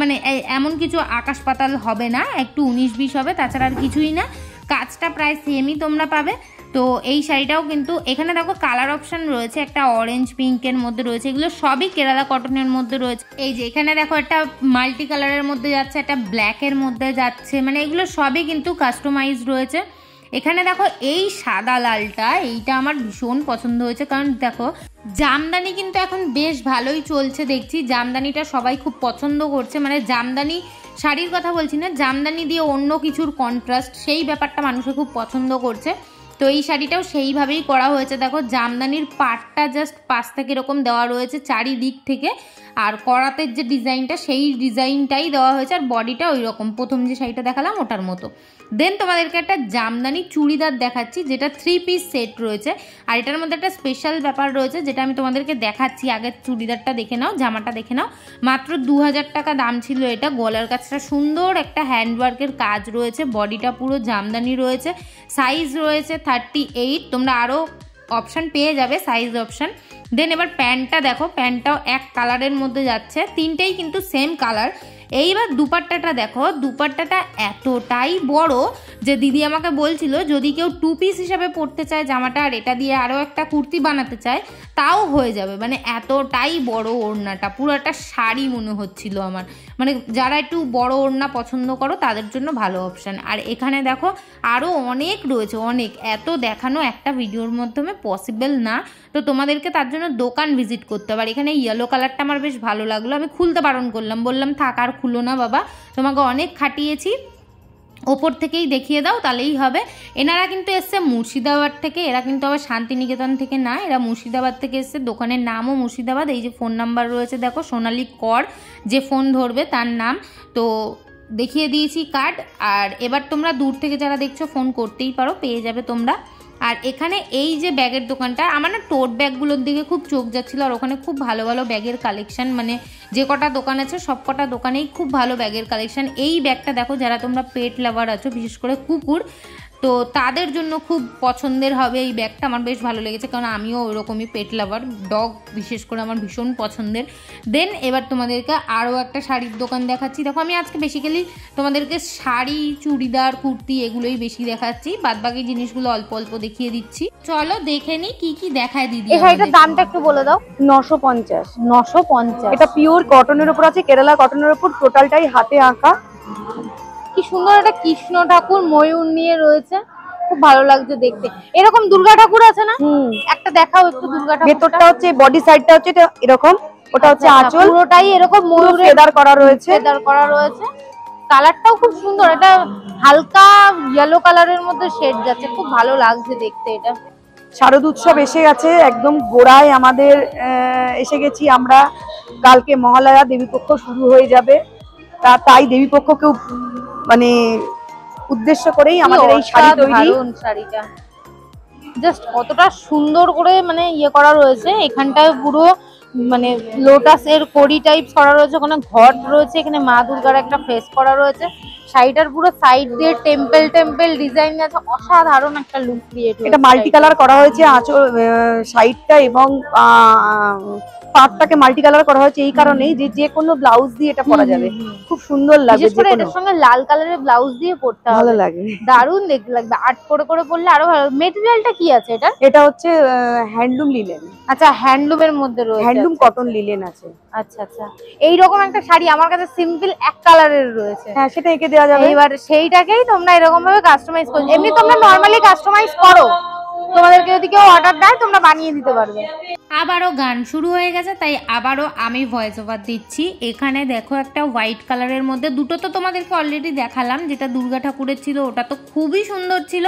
মানে এমন কিছু আকাশ পাতাল হবে না, একটু 19-20 হবে, তাছাড়া আর কিছুই না। কাজটা প্রায় সেমই তোমরা পাবে। তো এই শাড়িটাও কিন্তু এখানে দেখো কালার অপশন রয়েছে, একটা অরেঞ্জ পিঙ্কের মধ্যে রয়েছে, এগুলো সবই কেরালা কটনের মধ্যে রয়েছে। এই যে এখানে দেখো একটা মাল্টি কালারের মধ্যে যাচ্ছে, একটা ব্ল্যাকের মধ্যে যাচ্ছে, মানে এগুলো সবই কিন্তু কাস্টমাইজ রয়েছে। এখানে দেখো এই সাদা লালটা, এইটা আমার ভীষণ পছন্দ হয়েছে, কারণ দেখো জামদানি কিন্তু এখন বেশ ভালোই চলছে দেখছি, জামদানিটা সবাই খুব পছন্দ করছে, মানে জামদানি শাড়ির কথা বলছি না, জামদানি দিয়ে অন্য কিছুর কন্ট্রাস্ট, সেই ব্যাপারটা মানুষে খুব পছন্দ করছে। তো এই শাড়িটাও সেইভাবেই করা হয়েছে, দেখো জামদানির পাটটা জাস্ট পাশ থেকে এরকম দেওয়া রয়েছে চারিদিক থেকে, আর করাতের যে ডিজাইনটা সেই ডিজাইনটাই দেওয়া হয়েছে, আর বডিটা ওই রকম প্রথম যে শাড়িটা দেখালাম ওটার মতো। দেন তোমাদেরকে একটা জামদানি চুড়িদার দেখাচ্ছি, যেটা 3 পিস সেট রয়েছে, আর এটার মধ্যে একটা স্পেশাল ব্যাপার রয়েছে যেটা আমি তোমাদেরকে দেখাচ্ছি। আগে চুড়িদারটা দেখে নাও, জামাটা দেখে নাও। মাত্র 2000 টাকা দাম ছিল এটা। গলার কাছটা সুন্দর একটা হ্যান্ডওয়ার্কের কাজ রয়েছে, বডিটা পুরো জামদানি রয়েছে, সাইজ রয়েছে 38। তোমরা আরও অপশান পেয়ে যাবে, সাইজ অপশান। দেন এবার প্যান্টটা দেখো, প্যান্টটাও এক কালারের মধ্যে যাচ্ছে, তিনটেই কিন্তু সেম কালার। এইবার দুপাট্টাটা দেখো, দুপাট্টাটা এতটাই বড় যে দিদি আমাকে বলছিল যদি কেউ 2 পিস হিসাবে পরতে চায় জামাটা, আর এটা দিয়ে আরও একটা কুর্তি বানাতে চায় তাও হয়ে যাবে, মানে এতটাই বড় ওড়নাটা, পুরো একটা শাড়ি মনে হচ্ছিল আমার। মানে যারা একটু বড় ওড়না পছন্দ করো তাদের জন্য ভালো অপশান। আর এখানে দেখো আরও অনেক রয়েছে, অনেক, এত দেখানো একটা ভিডিওর মাধ্যমে পসিবল না, তো তোমাদেরকে তার জন্য দোকান ভিজিট করতে হবে। আর এখানে ইয়েলো কালারটা আমার বেশ ভালো লাগলো, আমি খুলতে বারণ করলাম, বললাম থাক আর খুলো না বাবা, তোমাকে অনেক খাটিয়েছি, ওপর থেকেই দেখিয়ে দাও তাহলেই হবে। এনারা কিন্তু এসছে মুর্শিদাবাদ থেকে, এরা কিন্তু আবার শান্তিনিকেতন থেকে না, এরা মুর্শিদাবাদ থেকে এসছে, দোকানের নামও মুর্শিদাবাদ। এই যে ফোন নাম্বার রয়েছে দেখো, সোনালী কর, যে ফোন ধরবে তার নাম, তো দেখিয়ে দিয়েছি কার্ড। আর এবার তোমরা দূর থেকে যারা দেখছো ফোন করতেই পারো, পেয়ে যাবে তোমরা। আর এখানে এই যে ব্যাগের দোকানটা, আমার না টোট ব্যাগগুলোর দিকে খুব চোখ যাচ্ছিলো, আর ওখানে খুব ভালো ভালো ব্যাগের কালেকশন, মানে যে কটা দোকান আছে সব কটা দোকানেই খুব ভালো ব্যাগের কালেকশন। এই ব্যাগটা দেখো, যারা তোমরা পেট লাভার আছো, বিশেষ করে কুকুর, তো তাদের জন্য খুব পছন্দের হবে এই ব্যাগটা, আমার বেশ ভালো লেগেছে, কারণ আমিও ওইরকমই পেট লাভার, ডগ বিশেষ করে আমার ভীষণ পছন্দের। দেন এবার তোমাদেরকে আরও একটা শাড়ির দোকান দেখাচ্ছি। দেখো আমি আজকে বেসিক্যালি তোমাদেরকে শাড়ি, চুড়িদার, কুর্তি এগুলোই বেশি দেখাচ্ছি, বাদবাকি জিনিসগুলো অল্প অল্প দেখিয়ে দিচ্ছি। চলো দেখে নি কি কি দেখায় দিদি। এই শাড়িটার দামটা একটু বলে দাও। 950। 950, এটা পিওর কটনের উপর আছে, কেরালা কটনের উপর, টোটালটাই হাতে আঁকা। কি সুন্দর একটা কৃষ্ণ ঠাকুর ময়ূর নিয়ে রয়েছে, খুব ভালো লাগছে দেখতে। এরকম দুর্গা ঠাকুর আছে না, একটা দেখাও একটু দুর্গা ঠাকুর। ভেতরটা হচ্ছে, বডি সাইডটা হচ্ছে এটা এরকম, ওটা হচ্ছে আঁচল, পুরোটাই এরকম ময়ূরের ফেদার করা রয়েছে, ফেদার করা রয়েছে। কালারটাও খুব সুন্দর, এটা হালকা ইয়েলো কালারের মধ্যে শেড যাচ্ছে, খুব ভালো লাগছে দেখতে এটা। শারদ উৎসব এসে গেছে, একদম গোড়ায় আমাদের এসে গেছি আমরা। কালকে মহালয়া, দেবীপক্ষ শুরু হয়ে যাবে, তাই দেবীপক্ষকেও মানে উদ্দেশ্য করেই আমাদের এই শাড়ি তৈরি। শাড়িটা জাস্ট কতটা সুন্দর করে মানে ইয়ে করা রয়েছে, এখানটায় পুরো মানে লোটাসের কড়ি টাইপ করা রয়েছে, ওখানে ঘট রয়েছে, এখানে মা দুর্গার একটা ফেস করা রয়েছে। শাড়িটার পুরো সাইড দিয়ে টেম্পল টেম্পল ডিজাইন আছে, অসাধারণ একটা লুক ক্রিয়েট হয়েছে। এটা মাল্টি কালার করা হয়েছে আঁচল, সাইডটা এবং পাটটাকে মাল্টি কালার করা হয়েছে এই কারণেই যে কোনো ব্লাউজ দিয়ে এটা পরা যাবে, খুব সুন্দর লাগবে। বিশেষ করে এটার সঙ্গে লাল কালারের ব্লাউজ দিয়ে পরতে ভালো লাগে, দারুণ দেখতে লাগবে। আর্ট করে করে পরলে আরো ভালো। মেটেরিয়ালটা কি আছে এটা? এটা হচ্ছে হ্যান্ডলুম লিলেন। আচ্ছা, হ্যান্ডলুমের মধ্যে রয়েছে, হ্যান্ডলুম কটন লিলেন আছে। আচ্ছা আচ্ছা, এইরকম একটা শাড়ি আমার কাছে সিম্পল এক কালারের রয়েছে, হ্যাঁ সেটা এঁকে দেওয়া যাবে। এবার সেইটাকেই তোমরা এরকম ভাবে কাস্টমাইজ করো। এমনি তোমরা নরমালি কাস্টমাইজ করো, তোমাদেরকে যদি কেউ অর্ডার দেয় তোমরা বানিয়ে দিতে পারবে। আবারও গান শুরু হয়ে গেছে, তাই আবারও আমি ভয়েস ওভার দিচ্ছি। এখানে দেখো একটা হোয়াইট কালারের মধ্যে, দুটো তো তোমাদেরকে অলরেডি দেখালাম, যেটা দুর্গা ঠাকুরের ছিল ওটা তো খুবই সুন্দর ছিল।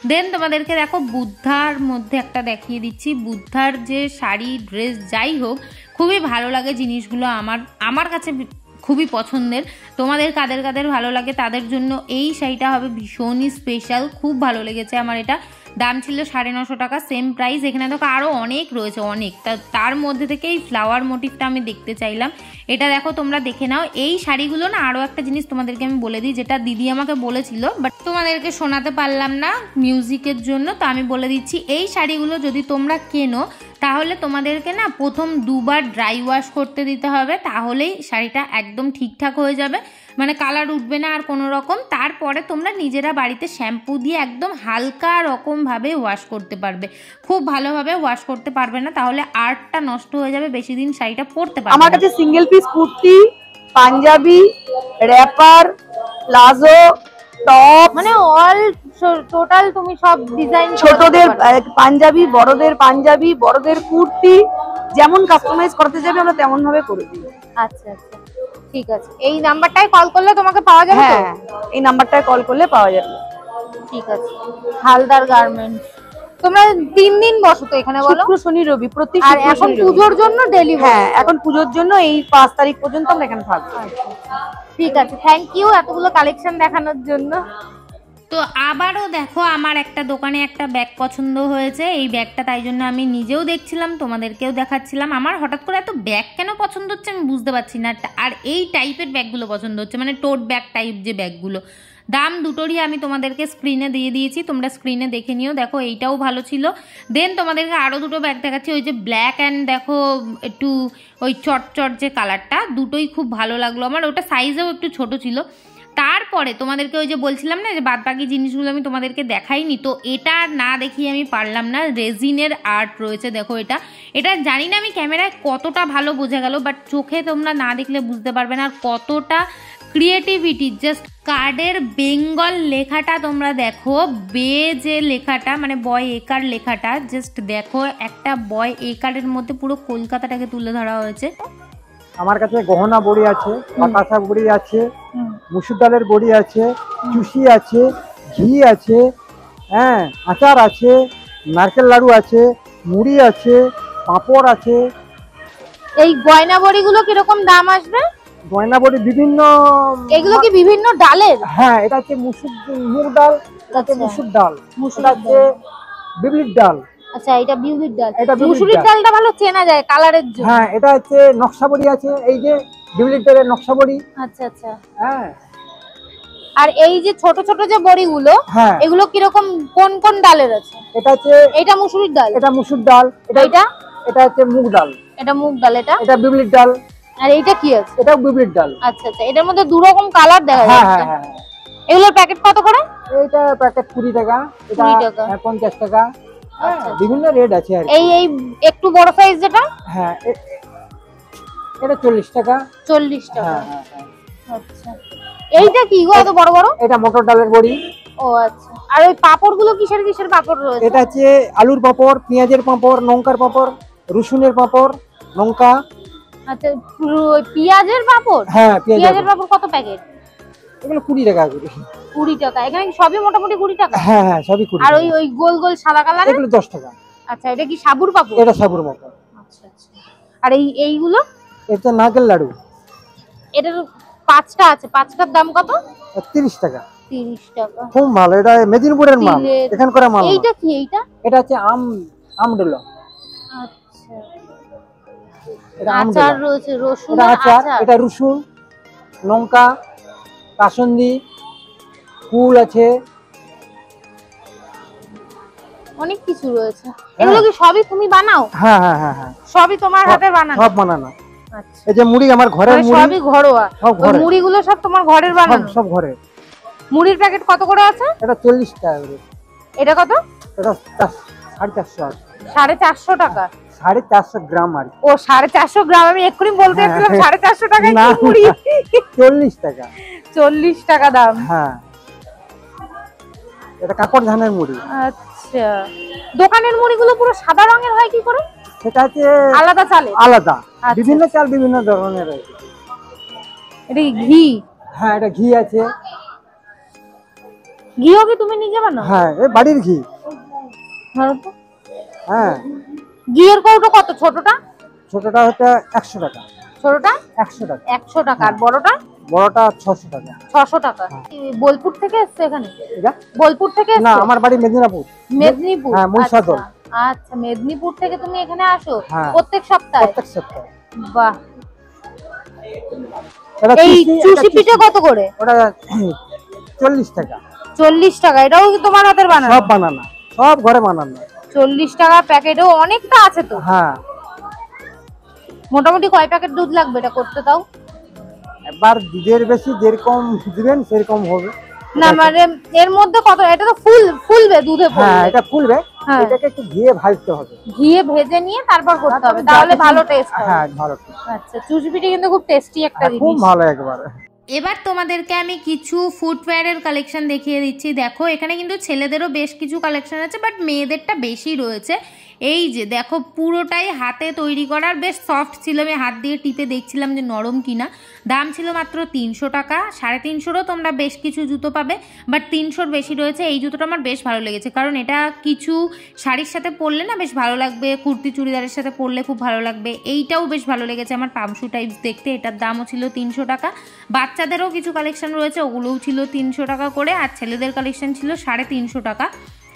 দেন তোমাদেরকে দেখো বুদ্ধার মধ্যে একটা দেখিয়ে দিচ্ছি। বুদ্ধার যে শাড়ি, ড্রেস, যাই হোক খুবই ভালো লাগে জিনিসগুলো, আমার কাছে খুবই পছন্দের। তোমাদের কাদের কাদের ভালো লাগে তাদের জন্য এই শাড়িটা হবে ভীষণই স্পেশাল, খুব ভালো লেগেছে আমার। এটা দাম ছিল 950 টাকা, সেম প্রাইস। এখানে দেখো আরও অনেক রয়েছে, অনেক। তার মধ্যে থেকে এই ফ্লাওয়ার মোটিভটা আমি দেখতে চাইলাম। এটা দেখো, তোমরা দেখে নাও। এই শাড়িগুলো না, আরও একটা জিনিস তোমাদেরকে আমি বলে দিই, যেটা দিদি আমাকে বলেছিল, বাট তোমাদেরকে শোনাতে পারলাম না মিউজিকের জন্য, তো আমি বলে দিচ্ছি। এই শাড়িগুলো যদি তোমরা কেনো তাহলে তোমাদেরকে না প্রথম 2 বার ড্রাই ওয়াশ করতে দিতে হবে, তাহলেই শাড়িটা একদম ঠিকঠাক হয়ে যাবে, মানে কালার উঠবে না আর কোনো রকম। তারপরে তোমরা নিজেরা বাড়িতে শ্যাম্পু দিয়ে একদম হালকা রকমভাবে ওয়াশ করতে পারবে। খুব ভালোভাবে ওয়াশ করতে পারবে না, তাহলে আর্টটা নষ্ট হয়ে যাবে, বেশি দিন শাড়িটা পরতে পারবে। আমার কাছে single piece kurti, Punjabi, wrapper, palazzo, top, মানে অল টোটাল তুমি সব ডিজাইন, ছোটদের পাঞ্জাবি, বড়দের কুর্তি, যেমন কাস্টমাইজ করতে যাবে আমরা তেমন ভাবে করে দিই। আচ্ছা আচ্ছা, ঠিক আছে। এই নাম্বারটায় কল করলে তোমাকে পাওয়া যাবে? হ্যাঁ, এই নাম্বারটায় কল করলে পাওয়া যাবে। ঠিক আছে। হালদার গার্মেন্টস, তোমরা 3 দিন বসো তো এখানে বলো? শুক্র, শনি, রবি, প্রতি আর এখন পুজোর জন্য ডেলি? হ্যাঁ, এখন পুজোর জন্য এই 5 তারিখ পর্যন্ত আমরা এখানে থাকবো। ঠিক আছে, থ্যাংক ইউ এতগুলো কালেকশন দেখানোর জন্য। তো আবারও দেখো, আমার একটা দোকানে একটা ব্যাগ পছন্দ হয়েছে। এই ব্যাগটা তাই জন্য আমি নিজেও দেখছিলাম, তোমাদেরকেও দেখাচ্ছিলাম। আমার হঠাৎ করে এত ব্যাগ কেন পছন্দ হচ্ছে আমি বুঝতে পারছি না। আর এই টাইপের ব্যাগগুলো পছন্দ হচ্ছে, মানে টোট ব্যাগ টাইপ যে ব্যাগগুলো। দাম দুটোরই আমি তোমাদেরকে স্ক্রিনে দিয়ে দিয়েছি, তোমরা স্ক্রিনে দেখে নিও। দেখো এইটাও ভালো ছিল। দেন তোমাদেরকে আরও দুটো ব্যাগ দেখাচ্ছি, ওই যে ব্ল্যাক অ্যান্ড দেখো একটু ওই চটচট যে কালারটা, দুটোই খুব ভালো লাগলো আমার। ওটা সাইজেও একটু ছোট ছিল। তারপরে তোমাদেরকে ওই যে বলছিলাম না যে বাদবাকি জিনিসগুলো আমি তোমাদেরকে দেখাইনি, তো এটা না দেখিয়ে আমি পারলাম না। রেজিনের আর্ট রয়েছে, দেখো এটা জানি না আমি ক্যামেরায় কতটা ভালো বোঝা গেল, বাট চোখে তোমরা না দেখলে বুঝতে পারবে না আর কতটা ক্রিয়েটিভিটি। জাস্ট কার্ডের বেঙ্গল লেখাটা তোমরা দেখো, বে যে লেখাটা মানে বয় একার লেখাটা, জাস্ট দেখো, একটা বয় একারের মধ্যে পুরো কলকাতাটাকে তুলে ধরা হয়েছে। আমার কাছে গহনা বড়ি আছে, পাকা শাক বড়ি আছে, মুসুর ডালের বড়ি আছে, চুষি আছে, ঘি আছে, হ্যাঁ, আচার আছে, নারকেল লাড়ু আছে, মুড়ি আছে, পাঁপড় আছে। এই গয়না বড়িগুলো কিরকম দাম আসবে? গয়না বড়ি বিভিন্ন, এগুলো কি বিভিন্ন ডালের? হ্যাঁ, এটা হচ্ছে মুগ ডাল, এটা হচ্ছে মুসুর ডাল, এটা হচ্ছে বিউলির ডাল। আচ্ছা, এটা বিউলির ডাল। এটা মুসুরির ডালটা ভালো চেনা যায় কালারের জন্য। হ্যাঁ, এটা হচ্ছে নকশা বড়ি আছে, এই যে বিউলির ডালের নকশা বড়ি। আচ্ছা আচ্ছা, হ্যাঁ। আর এই যে ছোট ছোট যে বড়িগুলো, হ্যাঁ, এগুলো কিরকম কোন কোন ডালের আছে? এটা হচ্ছে, এটা মুসুরির ডাল, এটা মুসুর ডাল, এটা হচ্ছে মুগ ডাল, এটা মুগ ডাল, এটা বিউলির ডাল। আর এইটা কি আছে? এটাও বিউলির ডাল। আচ্ছা আচ্ছা, এটার মধ্যে দু রকম কালার দেখা হ্যাঁ যাচ্ছে। হ্যাঁ হ্যাঁ। এগুলোর প্যাকেট কত করে? এটা প্যাকেট 20 টাকা, এটা 20 টাকা, 50 টাকা। আচ্ছা, বিভিন্ন রেট আছে আর এই একটু বড় সাইজ যেটা? হ্যাঁ, এটা 40 টাকা। 40 টাকা। হ্যাঁ হ্যাঁ হ্যাঁ। আচ্ছা, এইটা কি গো এত বড় বড়? এটা মটর ডালের বড়ি। ও আচ্ছা, আর ওই পাপড় গুলো কিসের কিসের পাপড় রয়েছে? এটা হচ্ছে আলুর পাপড়, পেঁয়াজের পাপড়, লঙ্কার পাপড়, রসুনের পাপড়, লঙ্কা। আচ্ছা, পেঁয়াজের পাপড়? হ্যাঁ, পেঁয়াজের পাপড় কত প্যাকেট? এগুলো 20 টাকা করে। 20 টাকা। এখানে কি সবই মোটামুটি 20 টাকা? হ্যাঁ হ্যাঁ, সবই 20। আর ওই গোল গোল সাদা কালার এগুলো 10 টাকা। আচ্ছা, এটা কি সাবুর পাপড়? এটা সাবুর পাপড়। আচ্ছা আচ্ছা। আর এইগুলো? এটা নারকেল লাড়ু। এটার 5টা আছে, 5টার দাম কত? 30 টাকা। 30 টাকা। খুব ভালো, এটা মেদিনীপুরের মাল, এখানকার মাল। এইটা কি? এটা হচ্ছে আমডুলা। আচ্ছা, এটা আচার রয়েছে, রসুন আচার, এটা রসুন, লঙ্কা, কাসুন্দি, ফুল আছে, অনেক কিছু রয়েছে। এগুলো কি সবই তুমি বানাও? হ্যাঁ হ্যাঁ হ্যাঁ হ্যাঁ, সবই তোমার হাতে বানানো? সব বানানো। আচ্ছা, এই যে মুড়ি, আমার ঘরের মুড়ি, সবই ঘরোয়া? সব ঘরে। মুড়িগুলো সব তোমার ঘরের বানানো? সব ঘরে। মুড়ির প্যাকেট কত করে আছে? এটা 40 টাকা করে। এটা কত? এটা 450 আছে। 450 টাকা? 450 গ্রাম আর। ও, 450 গ্রাম। আমি এক্ষুনি বলতে যাচ্ছিলাম 450 টাকায় না, কি মুড়ি? 40 টাকা। 40 টাকা দাম? হ্যাঁ, এটা কাপড় ধানের মুড়ি। আচ্ছা, দোকানের মুড়িগুলো পুরো সাদা রঙের হয় কি করে? সেটা হচ্ছে আলাদা চালে? আলাদা, আচ্ছা, বিভিন্ন চাল বিভিন্ন ধরনের আছে। এটা কি ঘি? হ্যাঁ, এটা ঘি আছে। ঘিও কি তুমি নিজে বানাও? হ্যাঁ, এই বাড়ির ঘি। ধরো তো। হ্যাঁ, ঘিয়ের কৌটো কত? ছোটটা? ছোটটা হচ্ছে 100 টাকা। ছোটটা 100 টাকা। 100 টাকা আর বড়টা বড়টা 600 টাকা। 600 টাকা। বোলপুর থেকে এসছে এখানে? এটা বোলপুর থেকে না, এসছে? আমার বাড়ি মেদিনীপুর। মেদিনীপুর? হ্যাঁ, মহিষাদল। আচ্ছা, মেদিনীপুর থেকে তুমি এখানে আসো হ্যাঁ। প্রত্যেক সপ্তাহে? প্রত্যেক সপ্তাহে। বাহ। এটা এই চুষি পিঠে কত করে? ওটা 40 টাকা। 40 টাকা। এটাও কি তোমার হাতের বানানো? সব বানানো, সব ঘরে বানানো। 40 টাকা প্যাকেটও অনেকটা আছে তো। হ্যাঁ। মোটামুটি কয় প্যাকেট দুধ লাগবে এটা করতে তাও? এবার দুধের বেশি যেরকম দিবেন সেরকম হবে। না মানে এর মধ্যে কত? এটা তো ফুলবে দুধে পড়লে। হ্যাঁ, এটা ফুলবে। হ্যাঁ। এটাকে একটু ঘিয়ে ভাজতে হবে। ঘিয়ে ভেজে নিয়ে তারপর করতে হবে, তাহলে ভালো টেস্ট হবে। হ্যাঁ, ভালো। আচ্ছা, চুষি পিঠে কিন্তু খুব টেস্টি একটা খুব জিনিস। ভালো একবারে। এবার তোমাদেরকে আমি কিছু ফুটওয়্যারের কালেকশন দেখিয়ে দিচ্ছি। দেখো এখানে কিন্তু ছেলেদেরও বেশ কিছু কালেকশন আছে, বাট মেয়েদেরটা বেশি রয়েছে। এই যে দেখো পুরোটাই হাতে তৈরি করার, বেশ সফট ছিল, আমি হাত দিয়ে টিপে দেখছিলাম যে নরম কিনা। দাম ছিল মাত্র 300 টাকা। 350-রও তোমরা বেশ কিছু জুতো পাবে, বাট 300-র বেশি রয়েছে। এই জুতোটা আমার বেশ ভালো লেগেছে, কারণ এটা কিছু শাড়ির সাথে পরলে না বেশ ভালো লাগবে, কুর্তি চুড়িদারের সাথে পরলে খুব ভালো লাগবে। এইটাও বেশ ভালো লেগেছে আমার, পামশু টাইপস দেখতে। এটার দামও ছিল 300 টাকা। বাচ্চাদেরও কিছু কালেকশন রয়েছে, ওগুলোও ছিল 300 টাকা করে, আর ছেলেদের কালেকশন ছিল 350 টাকা।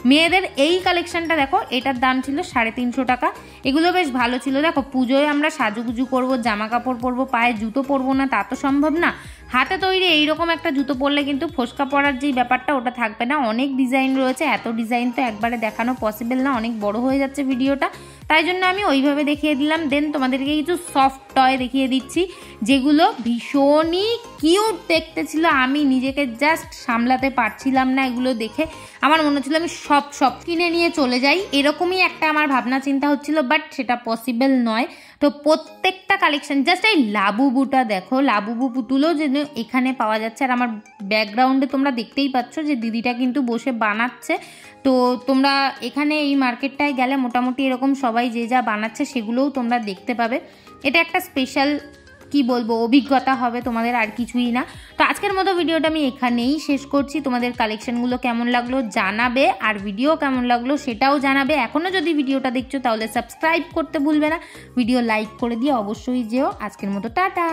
মেয়েদের এই কালেকশনটা দেখো, এটার দাম ছিল 350 টাকা। এগুলো বেশ ভালো ছিল। দেখো পুজোয় আমরা সাজুগুজু করবো, জামা কাপড় পরবো, পায়ে জুতো পরবো না তা তো সম্ভব না। হাতে তৈরি এইরকম একটা জুতো পরলে কিন্তু ফোসকা পরার যেই ব্যাপারটা ওটা থাকবে না। অনেক ডিজাইন রয়েছে, এত ডিজাইন তো একবারে দেখানো পসিবল না, অনেক বড় হয়ে যাচ্ছে ভিডিওটা, তাই জন্য আমি ওইভাবে দেখিয়ে দিলাম। দেন তোমাদেরকে কিছু সফট টয় দেখিয়ে দিচ্ছি, যেগুলো ভীষণই কিউট দেখতে ছিল। আমি নিজেকে জাস্ট সামলাতে পারছিলাম না এগুলো দেখে। আমার মনে হচ্ছিল আমি সব কিনে নিয়ে চলে যাই, এরকমই একটা আমার ভাবনা চিন্তা হচ্ছিল, বাট সেটা পসিবল নয়। তো প্রত্যেকটা কালেকশন, জাস্ট এই লাবুবুটা দেখো, লাবুবু পুতুলও যেন এখানে পাওয়া যাচ্ছে। আর আমার ব্যাকগ্রাউন্ডে তোমরা দেখতেই পাচ্ছ যে দিদিটা কিন্তু বসে বানাচ্ছে। তো তোমরা এখানে এই মার্কেটটায় গেলে মোটামুটি এরকম সবাই যে যা বানাচ্ছে সেগুলোও তোমরা দেখতে পাবে। এটা একটা স্পেশাল কি বলবো অভিজ্ঞতা হবে তোমাদের, আর কিছুই না। তো আজকের মতো ভিডিওটা আমি এখানেই শেষ করছি। তোমাদের কালেকশনগুলো কেমন লাগলো জানাবে, আর ভিডিও কেমন লাগলো সেটাও জানাবে। এখনও যদি ভিডিওটা দেখছো তাহলে সাবস্ক্রাইব করতে ভুলবে না, ভিডিও লাইক করে দিয়ে অবশ্যই যেও। আজকের মতো টাটা।